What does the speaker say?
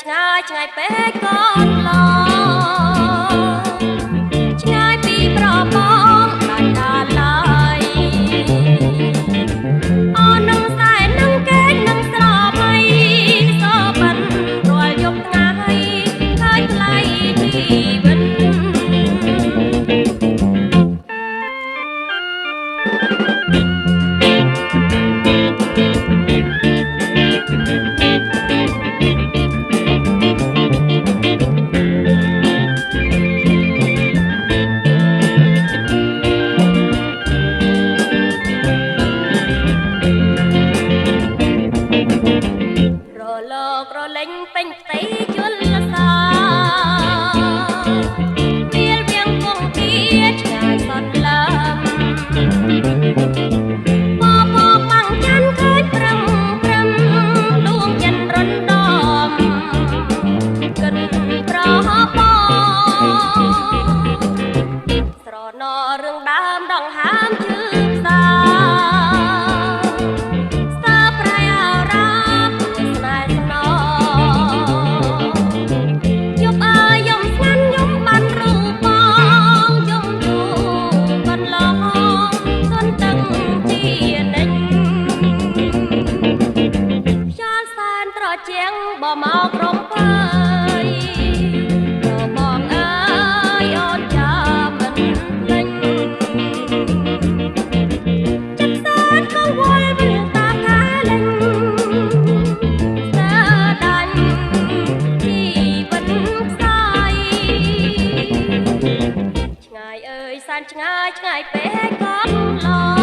ឆ្ងាយឆ្ងាយពេកកូនឡឆ្ងាយពីប្របងដាច់ដាឡើយអូននឹងខ្សែនឹងកេកនឹងស្រមៃសបិនរាល់យប់ថ្ងៃឃើញថ្លៃជីវិតរលេងពេញផ្ទៃជលសាវាលវាងគង់ទីឆ្ងាយសន្លឹមបបបាំងច័ន្ទឃើញប្រឹងប្រឹងដួងចិនរំដំកិនប្រហបស្រណរឿងដើមដងហាមជើងសាជាងบ่មករំភើយបងអើយអូនចាំមិនភ្លេចចិត្តសានក៏វល់វិលតាកាលេងស្ទើដាច់ជីវិតខ្សែឆ្ងាយអើយសានឆ្ងាយឆ្ងាយពេកកូនឡ